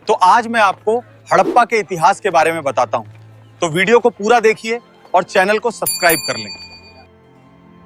तो आज मैं आपको हड़प्पा के इतिहास के बारे में बताता हूं। तो वीडियो को पूरा देखिए और चैनल को सब्सक्राइब कर लें।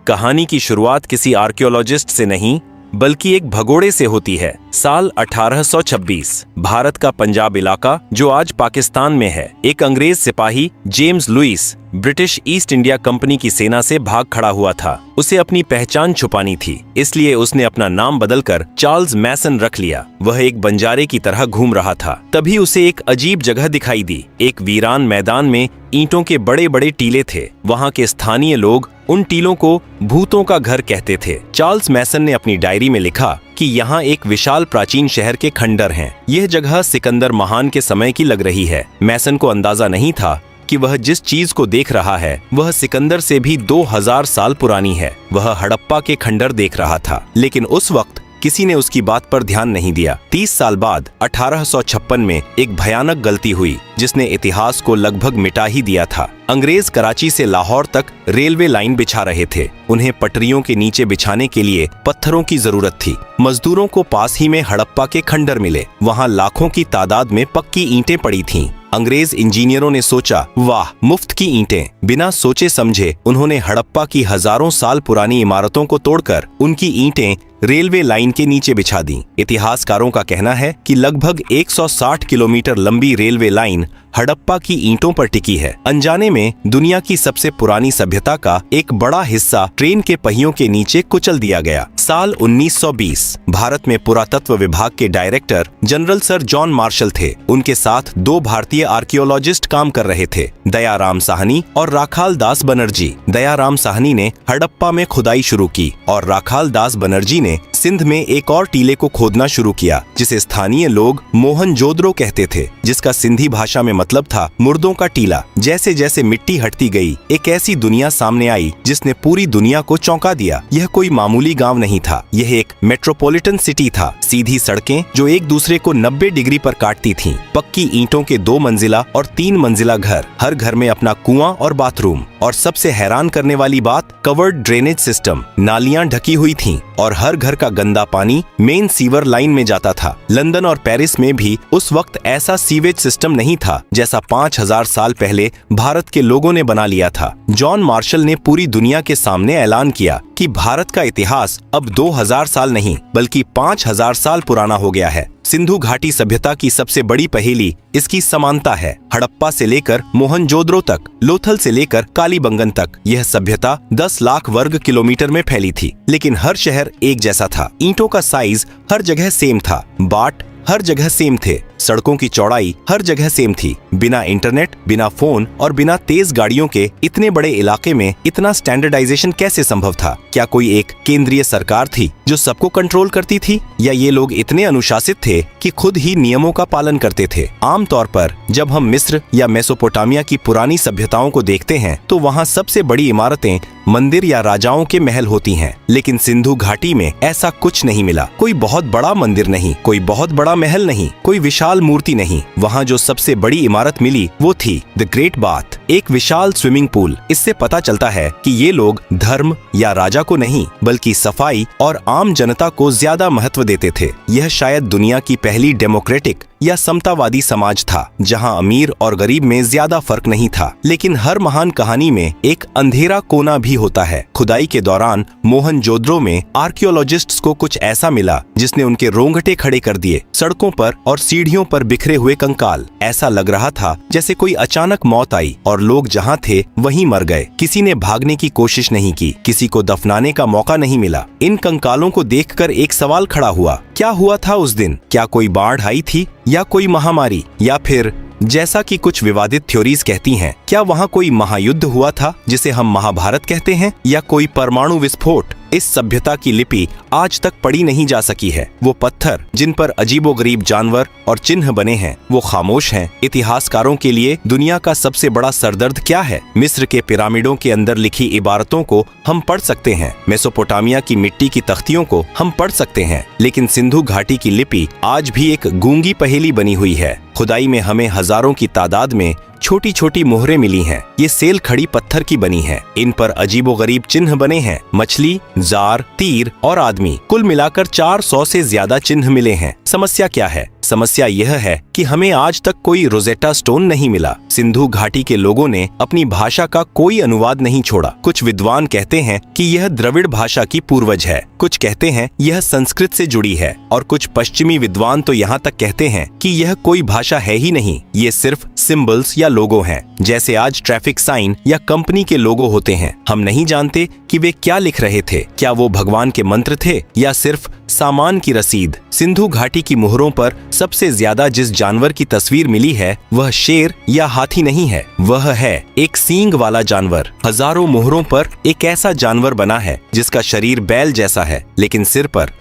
कहानी की शुरुआत किसी आर्कियोलॉजिस्ट से नहीं बल्कि एक भगोड़े से होती है। साल 1826 भारत का पंजाब इलाका जो आज पाकिस्तान में है, एक अंग्रेज सिपाही James Lewis British East India company की सेना से भाग खड़ा हुआ था। उसे अपनी पहचान छुपानी थी, इसलिए उसने अपना नाम बदलकर चार्ल्स मैसन रख लिया। वह एक बंजारे की तरह घूम रहा था। तभी उसे एक अजीब जगह दिखाई दी। एक वीरान मैदान में ईंटों के बड़े बड़े टीले थे। वहाँ के स्थानीय लोग उन टीलों को भूतों का घर कहते थे। चार्ल्स मैसन ने अपनी डायरी में लिखा कि यहाँ एक विशाल प्राचीन शहर के खंडर हैं। यह जगह सिकंदर महान के समय की लग रही है। मैसन को अंदाजा नहीं था कि वह जिस चीज को देख रहा है वह सिकंदर से भी 2000 साल पुरानी है। वह हड़प्पा के खंडर देख रहा था, लेकिन उस वक्त किसी ने उसकी बात पर ध्यान नहीं दिया। 30 साल बाद 1856 में एक भयानक गलती हुई जिसने इतिहास को लगभग मिटा ही दिया था। अंग्रेज कराची से लाहौर तक रेलवे लाइन बिछा रहे थे। उन्हें पटरियों के नीचे बिछाने के लिए पत्थरों की जरूरत थी। मजदूरों को पास ही में हड़प्पा के खंडर मिले। वहाँ लाखों की तादाद में पक्की ईंटें पड़ी थीं। अंग्रेज इंजीनियरों ने सोचा, वाह, मुफ्त की ईंटें। बिना सोचे समझे उन्होंने हड़प्पा की हजारों साल पुरानी इमारतों को तोड़कर उनकी ईंटें रेलवे लाइन के नीचे बिछा दी। इतिहासकारों का कहना है कि लगभग 160 किलोमीटर लंबी रेलवे लाइन हड़प्पा की ईंटों पर टिकी है। अनजाने में दुनिया की सबसे पुरानी सभ्यता का एक बड़ा हिस्सा ट्रेन के पहियों के नीचे कुचल दिया गया। साल 1920 भारत में पुरातत्व विभाग के director general sir John Marshall थे। उनके साथ 2 भारतीय आर्कियोलॉजिस्ट काम कर रहे थे, दयाराम साहनी और राखाल दास बनर्जी। दयाराम साहनी ने हड़प्पा में खुदाई शुरू की और राखाल दास बनर्जी ने सिंध में एक और टीले को खोदना शुरू किया जिसे स्थानीय लोग मोहनजोदड़ो कहते थे, जिसका सिंधी भाषा में मतलब था मुर्दों का टीला। जैसे जैसे मिट्टी हटती गई, एक ऐसी दुनिया सामने आई जिसने पूरी दुनिया को चौंका दिया। यह कोई मामूली गांव नहीं था, यह एक मेट्रोपॉलिटन सिटी था। सीधी सड़कें जो एक दूसरे को 90 डिग्री पर काटती थीं, पक्की ईंटों के 2 मंजिला और 3 मंजिला घर, हर घर में अपना कुआं और बाथरूम, और सबसे हैरान करने वाली बात, कवर्ड ड्रेनेज सिस्टम। नालियां ढकी हुई थीं और हर घर का गंदा पानी मेन सीवर लाइन में जाता था। लंदन और पेरिस में भी उस वक्त ऐसा सीवेज सिस्टम नहीं था जैसा 5000 साल पहले भारत के लोगों ने बना लिया था। जॉन मार्शल ने पूरी दुनिया के सामने ऐलान किया कि भारत का इतिहास अब 2000 साल नहीं बल्कि 5000 साल पुराना हो गया है। सिंधु घाटी सभ्यता की सबसे बड़ी पहेली इसकी समानता है। हड़प्पा से लेकर मोहनजोदड़ो तक, लोथल से लेकर कालीबंगन तक यह सभ्यता 10 लाख वर्ग किलोमीटर में फैली थी, लेकिन हर शहर एक जैसा था। ईंटों का साइज हर जगह सेम था, बाट हर जगह सेम थे, सड़कों की चौड़ाई हर जगह सेम थी। बिना इंटरनेट, बिना फोन और बिना तेज गाड़ियों के इतने बड़े इलाके में इतना स्टैंडर्डाइजेशन कैसे संभव था? क्या कोई एक केंद्रीय सरकार थी जो सबको कंट्रोल करती थी, या ये लोग इतने अनुशासित थे कि खुद ही नियमों का पालन करते थे? आमतौर पर जब हम मिस्र या मेसोपोटामिया की पुरानी सभ्यताओं को देखते हैं तो वहाँ सबसे बड़ी इमारतें मंदिर या राजाओं के महल होती हैं, लेकिन सिंधु घाटी में ऐसा कुछ नहीं मिला। कोई बहुत बड़ा मंदिर नहीं, कोई बहुत बड़ा महल नहीं, कोई विशाल मूर्ति नहीं। वहाँ जो सबसे बड़ी इमारत मिली वो थी द ग्रेट बाथ, एक विशाल स्विमिंग पूल। इससे पता चलता है कि ये लोग धर्म या राजा को नहीं बल्कि सफाई और आम जनता को ज्यादा महत्व देते थे। यह शायद दुनिया की पहली डेमोक्रेटिक या समतावादी समाज था जहां अमीर और गरीब में ज्यादा फर्क नहीं था। लेकिन हर महान कहानी में एक अंधेरा कोना भी होता है। खुदाई के दौरान मोहनजोदड़ो में आर्कियोलॉजिस्ट्स को कुछ ऐसा मिला जिसने उनके रोंगटे खड़े कर दिए। सड़कों पर और सीढ़ियों पर बिखरे हुए कंकाल। ऐसा लग रहा था जैसे कोई अचानक मौत आई और लोग जहां थे वहीं मर गए। किसी ने भागने की कोशिश नहीं की, किसी को दफनाने का मौका नहीं मिला। इन कंकालों को देखकर एक सवाल खड़ा हुआ, क्या हुआ था उस दिन? क्या कोई बाढ़ आई थी, या कोई महामारी, या फिर जैसा कि कुछ विवादित थ्योरीज कहती हैं, क्या वहाँ कोई महायुद्ध हुआ था जिसे हम महाभारत कहते हैं, या कोई परमाणु विस्फोट? इस सभ्यता की लिपि आज तक पढ़ी नहीं जा सकी है। वो पत्थर जिन पर अजीबोगरीब जानवर और चिन्ह बने हैं वो खामोश हैं। इतिहासकारों के लिए दुनिया का सबसे बड़ा सरदर्द क्या है? मिस्र के पिरामिडों के अंदर लिखी इबारतों को हम पढ़ सकते हैं, मेसोपोटामिया की मिट्टी की तख्तियों को हम पढ़ सकते हैं, लेकिन सिंधु घाटी की लिपि आज भी एक गूंगी पहेली बनी हुई है। खुदाई में हमें हजारों की तादाद में छोटी छोटी मोहरें मिली हैं। ये सेल खड़ी पत्थर की बनी है। इन पर अजीबोगरीब चिन्ह बने हैं, मछली, जार, तीर और आदमी। कुल मिलाकर 400 से ज्यादा चिन्ह मिले हैं। समस्या क्या है? समस्या यह है कि हमें आज तक कोई रोजेटा स्टोन नहीं मिला। सिंधु घाटी के लोगों ने अपनी भाषा का कोई अनुवाद नहीं छोड़ा। कुछ विद्वान कहते हैं कि यह द्रविड़ भाषा की पूर्वज है, कुछ कहते हैं यह संस्कृत से जुड़ी है, और कुछ पश्चिमी विद्वान तो यहाँ तक कहते हैं कि यह कोई भाषा है ही नहीं, ये सिर्फ सिंबल्स या लोगो हैं, जैसे आज ट्रैफिक साइन या कंपनी के लोगो होते हैं। हम नहीं जानते कि वे क्या लिख रहे थे, क्या वो भगवान के मंत्र थे या सिर्फ सामान की रसीद। सिंधु घाटी की मुहरों पर सबसे ज्यादा जिस जानवर की तस्वीर मिली है वह शेर या हाथी नहीं है, वह है एक सींग वाला जानवर। हजारों मुहरों पर एक ऐसा जानवर बना है जिसका शरीर बैल जैसा है, लेकिन सिर पर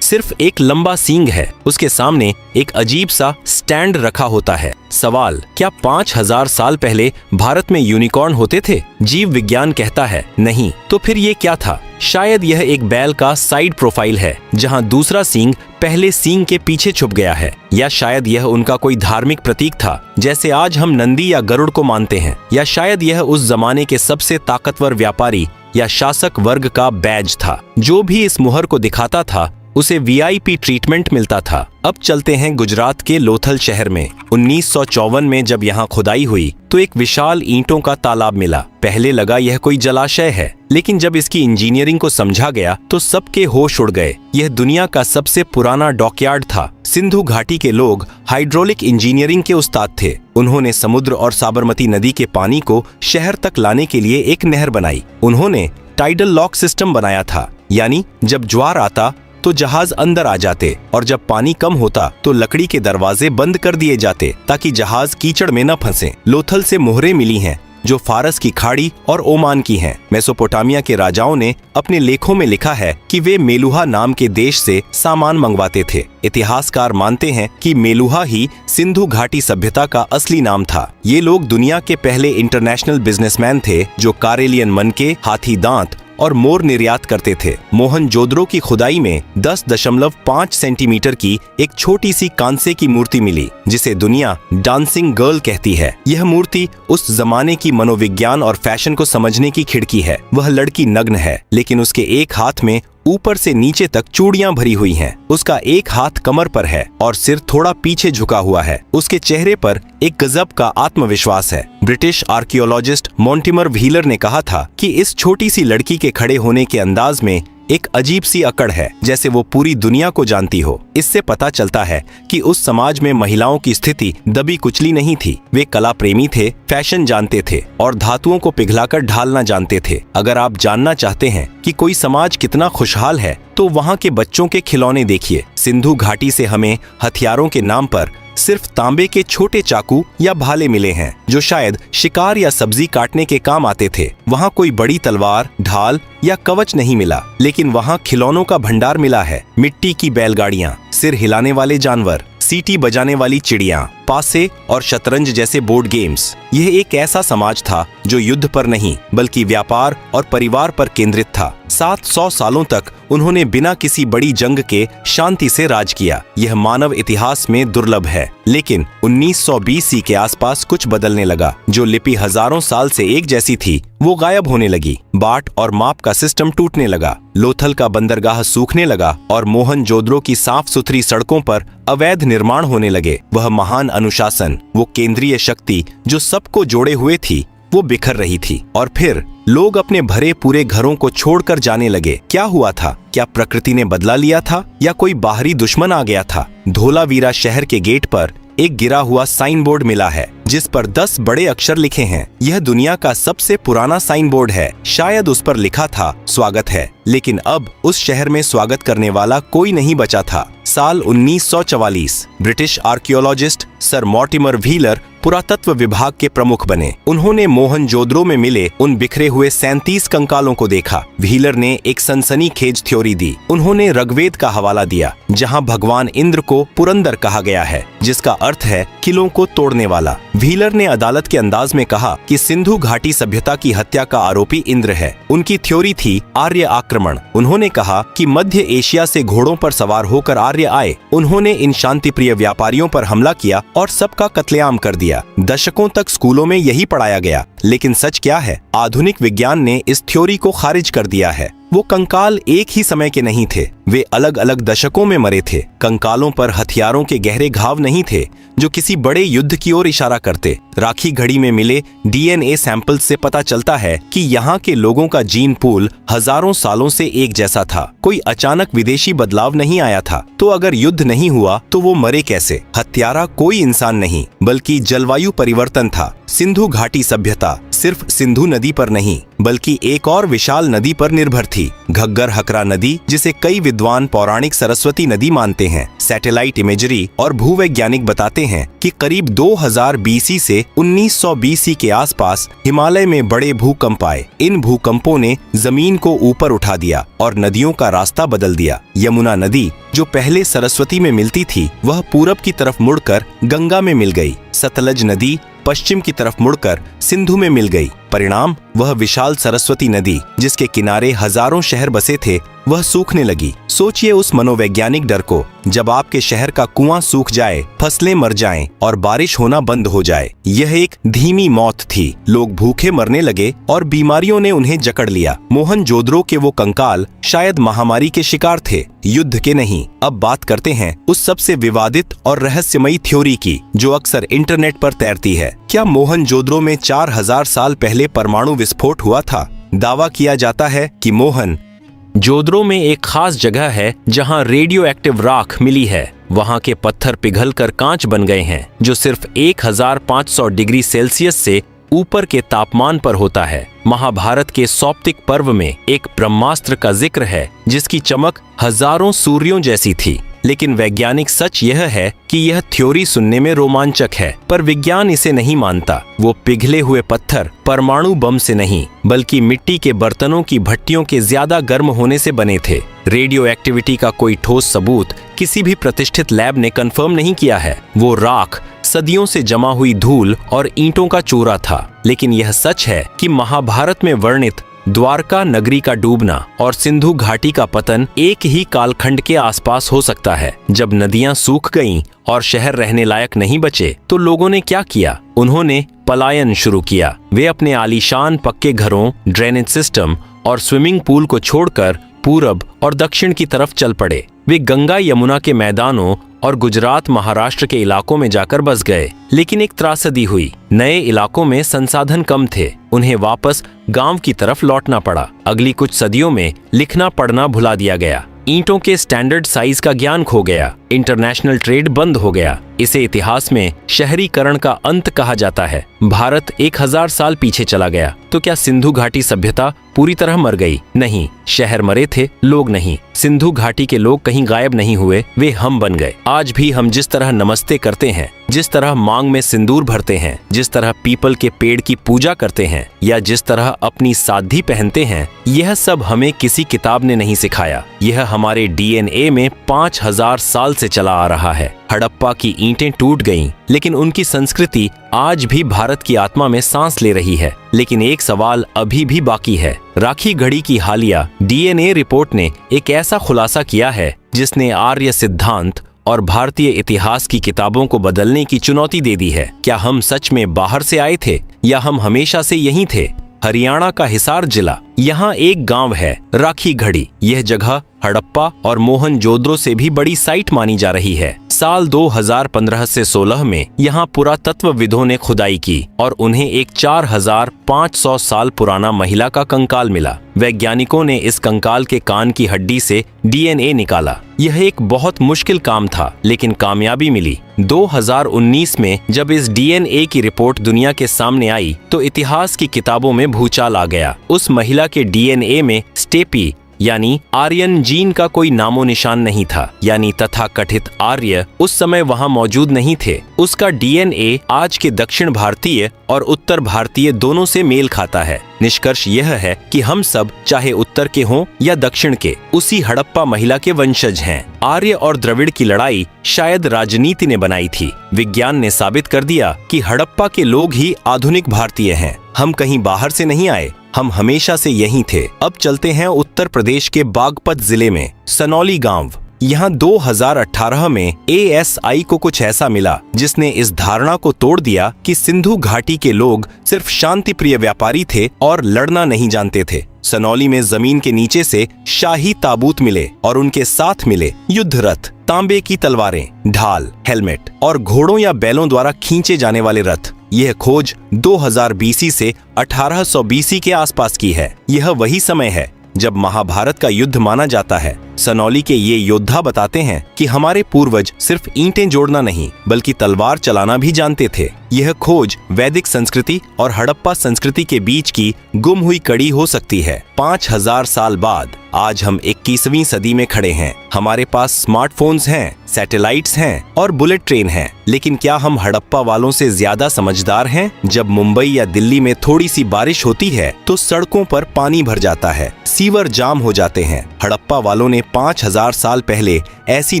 सिर्फ एक लंबा सींग है। उसके सामने एक अजीब सा स्टैंड रखा होता है। सवाल, क्या 5000 साल पहले भारत में यूनिकॉर्न होते थे? जीव विज्ञान कहता है नहीं। तो फिर ये क्या था? शायद यह एक बैल का साइड प्रोफाइल है जहां दूसरा सींग पहले सींग के पीछे छुप गया है, या शायद यह उनका कोई धार्मिक प्रतीक था जैसे आज हम नंदी या गरुड़ को मानते हैं, या शायद यह उस जमाने के सबसे ताकतवर व्यापारी या शासक वर्ग का बैज था। जो भी इस मुहर को दिखाता था उसे वीआईपी ट्रीटमेंट मिलता था। अब चलते हैं गुजरात के लोथल शहर में। 1954 में जब यहाँ खुदाई हुई तो एक विशाल ईंटों का तालाब मिला। पहले लगा यह कोई जलाशय है, लेकिन जब इसकी इंजीनियरिंग को समझा गया तो सबके होश उड़ गए। यह दुनिया का सबसे पुराना डॉकयार्ड था। सिंधु घाटी के लोग हाइड्रोलिक इंजीनियरिंग के उस्ताद थे। उन्होंने समुद्र और साबरमती नदी के पानी को शहर तक लाने के लिए एक नहर बनाई। उन्होंने टाइडल लॉक सिस्टम बनाया था, यानी जब ज्वार आता तो जहाज अंदर आ जाते और जब पानी कम होता तो लकड़ी के दरवाजे बंद कर दिए जाते ताकि जहाज कीचड़ में न फंसे। लोथल से मोहरें मिली हैं जो फारस की खाड़ी और ओमान की हैं। मेसोपोटामिया के राजाओं ने अपने लेखों में लिखा है कि वे मेलुहा नाम के देश से सामान मंगवाते थे। इतिहासकार मानते हैं कि मेलुहा ही सिंधु घाटी सभ्यता का असली नाम था। ये लोग दुनिया के पहले इंटरनेशनल बिजनेसमैन थे जो कारेलियन मनके, हाथी दांत और मोर निर्यात करते थे। मोहनजोदड़ो की खुदाई में 10.5 सेंटीमीटर की एक छोटी सी कांसे की मूर्ति मिली जिसे दुनिया डांसिंग गर्ल कहती है। यह मूर्ति उस जमाने की मनोविज्ञान और फैशन को समझने की खिड़की है। वह लड़की नग्न है, लेकिन उसके एक हाथ में ऊपर से नीचे तक चूड़ियां भरी हुई हैं। उसका एक हाथ कमर पर है और सिर थोड़ा पीछे झुका हुआ है। उसके चेहरे पर एक गजब का आत्मविश्वास है। ब्रिटिश आर्कियोलॉजिस्ट मॉन्टिमर व्हीलर ने कहा था कि इस छोटी सी लड़की के खड़े होने के अंदाज में एक अजीब सी अकड़ है, जैसे वो पूरी दुनिया को जानती हो। इससे पता चलता है कि उस समाज में महिलाओं की स्थिति दबी कुचली नहीं थी। वे कला प्रेमी थे, फैशन जानते थे और धातुओं को पिघलाकर ढालना जानते थे। अगर आप जानना चाहते हैं कि कोई समाज कितना खुशहाल है तो वहाँ के बच्चों के खिलौने देखिए। सिंधु घाटी से हमें हथियारों के नाम पर सिर्फ तांबे के छोटे चाकू या भाले मिले हैं जो शायद शिकार या सब्जी काटने के काम आते थे। वहाँ कोई बड़ी तलवार, ढाल या कवच नहीं मिला, लेकिन वहाँ खिलौनों का भंडार मिला है। मिट्टी की बैलगाड़ियां, सिर हिलाने वाले जानवर, सीटी बजाने वाली चिड़ियां, पासे और शतरंज जैसे बोर्ड गेम्स। यह एक ऐसा समाज था जो युद्ध पर नहीं बल्कि व्यापार और परिवार पर केंद्रित था। 700 सालों तक उन्होंने बिना किसी बड़ी जंग के शांति से राज किया। यह मानव इतिहास में दुर्लभ है। लेकिन 1920 ईस्वी के आसपास कुछ बदलने लगा। जो लिपि हजारों साल से एक जैसी थी वो गायब होने लगी। बाट और माप का सिस्टम टूटने लगा। लोथल का बंदरगाह सूखने लगा और मोहनजोदड़ो की साफ सुथरी सड़कों पर अवैध निर्माण होने लगे। वह महान अनुशासन, वो केंद्रीय शक्ति जो सबको जोड़े हुए थी, वो बिखर रही थी। और फिर लोग अपने भरे पूरे घरों को छोड़कर जाने लगे। क्या हुआ था? क्या प्रकृति ने बदला लिया था या कोई बाहरी दुश्मन आ गया था? धोलावीरा शहर के गेट पर एक गिरा हुआ साइन बोर्ड मिला है जिस पर 10 बड़े अक्षर लिखे हैं। यह दुनिया का सबसे पुराना साइन बोर्ड है। शायद उस पर लिखा था स्वागत है, लेकिन अब उस शहर में स्वागत करने वाला कोई नहीं बचा था। साल 1944 British archaeologist sir Mortimer wheeler पुरातत्व विभाग के प्रमुख बने। उन्होंने मोहनजोदड़ो में मिले उन बिखरे हुए 37 कंकालों को देखा। व्हीलर ने एक सनसनीखेज थ्योरी दी। उन्होंने ऋग्वेद का हवाला दिया जहां भगवान इंद्र को पुरंदर कहा गया है, जिसका अर्थ है किलों को तोड़ने वाला। व्हीलर ने अदालत के अंदाज में कहा कि सिंधु घाटी सभ्यता की हत्या का आरोपी इंद्र है। उनकी थ्योरी थी आर्य आक्रमण। उन्होंने कहा कि मध्य एशिया से घोड़ों पर सवार होकर आर्य आए। उन्होंने इन शांतिप्रिय व्यापारियों पर हमला किया और सबका कत्लेआम कर दिया। दशकों तक स्कूलों में यही पढ़ाया गया, लेकिन सच क्या है? आधुनिक विज्ञान ने इस थ्योरी को खारिज कर दिया है। वो कंकाल एक ही समय के नहीं थे, वे अलग अलग दशकों में मरे थे। कंकालों पर हथियारों के गहरे घाव नहीं थे जो किसी बड़े युद्ध की ओर इशारा करते। राखी घड़ी में मिले डीएनए सैंपल से पता चलता है कि यहाँ के लोगों का जीन पूल हजारों सालों से एक जैसा था। कोई अचानक विदेशी बदलाव नहीं आया था। तो अगर युद्ध नहीं हुआ तो वो मरे कैसे? हत्यारा कोई इंसान नहीं बल्कि जलवायु परिवर्तन था। सिंधु घाटी सभ्यता सिर्फ सिंधु नदी पर नहीं बल्कि एक और विशाल नदी पर निर्भर थी, घग्गर हकरा नदी, जिसे कई विद्वान पौराणिक सरस्वती नदी मानते हैं। सैटेलाइट इमेजरी और भूवैज्ञानिक बताते हैं कि करीब 2000 बीसी से 1900 बीसी के आसपास हिमालय में बड़े भूकंप आए। इन भूकंपों ने जमीन को ऊपर उठा दिया और नदियों का रास्ता बदल दिया। यमुना नदी जो पहले सरस्वती में मिलती थी वह पूरब की तरफ मुड़कर गंगा में मिल गई। सतलज नदी पश्चिम की तरफ मुड़कर सिंधु में मिल गई। परिणाम, वह विशाल सरस्वती नदी जिसके किनारे हजारों शहर बसे थे वह सूखने लगी। सोचिए उस मनोवैज्ञानिक डर को, जब आपके शहर का कुआं सूख जाए, फसलें मर जाएं और बारिश होना बंद हो जाए। यह एक धीमी मौत थी। लोग भूखे मरने लगे और बीमारियों ने उन्हें जकड़ लिया। मोहनजोदड़ो के वो कंकाल शायद महामारी के शिकार थे, युद्ध के नहीं। अब बात करते हैं उस सबसे विवादित और रहस्यमयी थ्योरी की जो अक्सर इंटरनेट पर तैरती है। क्या मोहनजोदड़ो में 4000 साल पहले परमाणु विस्फोट हुआ था? दावा किया जाता है कि मोहनजोदड़ो में एक खास जगह है जहां रेडियो एक्टिव राख मिली है। वहां के पत्थर पिघलकर कांच बन गए हैं जो सिर्फ 1500 डिग्री सेल्सियस से ऊपर के तापमान पर होता है। महाभारत के सौप्तिक पर्व में एक ब्रह्मास्त्र का जिक्र है जिसकी चमक हजारों सूर्यों जैसी थी। लेकिन वैज्ञानिक सच यह है कि यह थ्योरी सुनने में रोमांचक है, पर विज्ञान इसे नहीं मानता। वो पिघले हुए पत्थर परमाणु बम से नहीं बल्कि मिट्टी के बर्तनों की भट्टियों के ज्यादा गर्म होने से बने थे। रेडियो एक्टिविटी का कोई ठोस सबूत किसी भी प्रतिष्ठित लैब ने कंफर्म नहीं किया है। वो राख सदियों से जमा हुई धूल और ईंटों का चूरा था। लेकिन यह सच है कि महाभारत में वर्णित द्वारका नगरी का डूबना और सिंधु घाटी का पतन एक ही कालखंड के आसपास हो सकता है। जब नदियां सूख गईं और शहर रहने लायक नहीं बचे तो लोगों ने क्या किया? उन्होंने पलायन शुरू किया। वे अपने आलीशान पक्के घरों, ड्रेनेज सिस्टम और स्विमिंग पूल को छोड़कर पूरब और दक्षिण की तरफ चल पड़े। वे गंगा यमुना के मैदानों और गुजरात महाराष्ट्र के इलाकों में जाकर बस गए। लेकिन एक त्रासदी हुई। नए इलाकों में संसाधन कम थे। उन्हें वापस गांव की तरफ लौटना पड़ा। अगली कुछ सदियों में लिखना पढ़ना भुला दिया गया। ईंटों के स्टैंडर्ड साइज का ज्ञान खो गया। इंटरनेशनल ट्रेड बंद हो गया। इसे इतिहास में शहरीकरण का अंत कहा जाता है। भारत 1000 साल पीछे चला गया। तो क्या सिंधु घाटी सभ्यता पूरी तरह मर गई? नहीं, शहर मरे थे, लोग नहीं। सिंधु घाटी के लोग कहीं गायब नहीं हुए, वे हम बन गए। आज भी हम जिस तरह नमस्ते करते हैं, जिस तरह मांग में सिंदूर भरते हैं, जिस तरह पीपल के पेड़ की पूजा करते हैं या जिस तरह अपनी साधी पहनते हैं, यह सब हमें किसी किताब ने नहीं सिखाया। यह हमारे डीएनए में 5000 साल से चला आ रहा है। हड़प्पा की ईंटें टूट गईं, लेकिन उनकी संस्कृति आज भी भारत की आत्मा में सांस ले रही है। लेकिन एक सवाल अभी भी बाकी है। राखी घड़ी की हालिया डीएनए रिपोर्ट ने एक ऐसा खुलासा किया है जिसने आर्य सिद्धांत और भारतीय इतिहास की किताबों को बदलने की चुनौती दे दी है। क्या हम सच में बाहर से आए थे या हम हमेशा से यहीं थे? हरियाणा का हिसार जिला, यहाँ एक गांव है राखी घड़ी। यह जगह हड़प्पा और मोहनजोदड़ो से भी बड़ी साइट मानी जा रही है। साल 2015 से 16 में यहाँ पुरातत्वविदों ने खुदाई की और उन्हें एक 4500 साल पुराना महिला का कंकाल मिला। वैज्ञानिकों ने इस कंकाल के कान की हड्डी से डीएनए निकाला। यह एक बहुत मुश्किल काम था, लेकिन कामयाबी मिली। 2019 में जब इस डीएनए की रिपोर्ट दुनिया के सामने आई तो इतिहास की किताबों में भूचाल आ गया। उस महिला के डीएनए में स्टेपी यानी आर्यन जीन का कोई नामो निशान नहीं था। यानी तथाकथित आर्य उस समय वहां मौजूद नहीं थे। उसका डीएनए आज के दक्षिण भारतीय और उत्तर भारतीय दोनों से मेल खाता है। निष्कर्ष यह है कि हम सब, चाहे उत्तर के हों या दक्षिण के, उसी हड़प्पा महिला के वंशज हैं। आर्य और द्रविड़ की लड़ाई शायद राजनीति ने बनाई थी। विज्ञान ने साबित कर दिया कि हड़प्पा के लोग ही आधुनिक भारतीय हैं। हम कहीं बाहर से नहीं आए, हम हमेशा से यहीं थे। अब चलते हैं उत्तर प्रदेश के बागपत जिले में सनौली गांव। यहाँ 2018 में ASI को कुछ ऐसा मिला जिसने इस धारणा को तोड़ दिया कि सिंधु घाटी के लोग सिर्फ शांतिप्रिय व्यापारी थे और लड़ना नहीं जानते थे। सनौली में जमीन के नीचे से शाही ताबूत मिले और उनके साथ मिले युद्ध रथ, तांबे की तलवारें, ढाल, हेलमेट और घोड़ों या बैलों द्वारा खींचे जाने वाले रथ। यह खोज 2000 BC से 1800 BC के आसपास की है। यह वही समय है जब महाभारत का युद्ध माना जाता है। सनौली के ये योद्धा बताते हैं कि हमारे पूर्वज सिर्फ ईंटें जोड़ना नहीं बल्कि तलवार चलाना भी जानते थे। यह खोज वैदिक संस्कृति और हड़प्पा संस्कृति के बीच की गुम हुई कड़ी हो सकती है। 5000 साल बाद आज हम 21वीं सदी में खड़े हैं। हमारे पास स्मार्टफोन्स हैं, सैटेलाइट्स हैं और बुलेट ट्रेन हैं, लेकिन क्या हम हड़प्पा वालों से ज्यादा समझदार हैं? जब मुंबई या दिल्ली में थोड़ी सी बारिश होती है तो सड़कों पर पानी भर जाता है, सीवर जाम हो जाते हैं। हड़प्पा वालों ने 5000 साल पहले ऐसी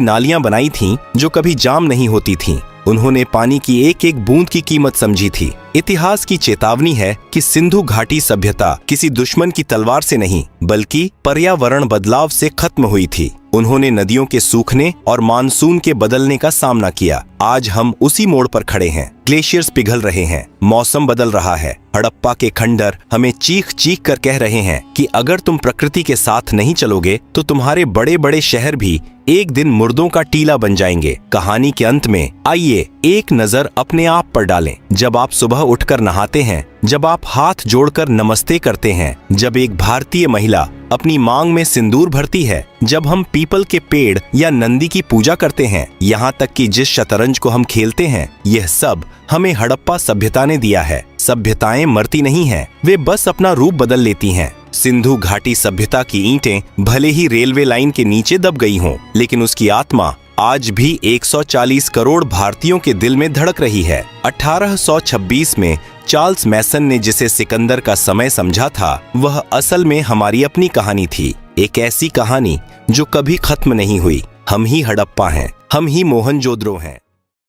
नालियां बनाई थीं जो कभी जाम नहीं होती थीं। उन्होंने पानी की एक एक बूंद की कीमत समझी थी। इतिहास की चेतावनी है कि सिंधु घाटी सभ्यता किसी दुश्मन की तलवार से नहीं बल्कि पर्यावरण बदलाव से खत्म हुई थी। उन्होंने नदियों के सूखने और मानसून के बदलने का सामना किया। आज हम उसी मोड़ पर खड़े हैं। ग्लेशियर्स पिघल रहे हैं, मौसम बदल रहा है। हड़प्पा के खंडर हमें चीख चीख कर कह रहे हैं कि अगर तुम प्रकृति के साथ नहीं चलोगे तो तुम्हारे बड़े बड़े शहर भी एक दिन मुर्दों का टीला बन जाएंगे। कहानी के अंत में आइए एक नजर अपने आप पर डालें। जब आप सुबह उठकर नहाते हैं, जब आप हाथ जोड़कर नमस्ते करते हैं, जब एक भारतीय महिला अपनी मांग में सिंदूर भरती है, जब हम पीपल के पेड़ या नंदी की पूजा करते हैं, यहाँ तक कि जिस शतरंज को हम खेलते हैं, यह सब हमें हड़प्पा सभ्यता ने दिया है। सभ्यताएं मरती नहीं हैं, वे बस अपना रूप बदल लेती हैं। सिंधु घाटी सभ्यता की ईंटें भले ही रेलवे लाइन के नीचे दब गई हों, लेकिन उसकी आत्मा आज भी 140 करोड़ भारतीयों के दिल में धड़क रही है। 1826 में चार्ल्स मैसन ने जिसे सिकंदर का समय समझा था, वह असल में हमारी अपनी कहानी थी। एक ऐसी कहानी जो कभी खत्म नहीं हुई। हम ही हड़प्पा हैं, हम ही मोहनजोदड़ो हैं।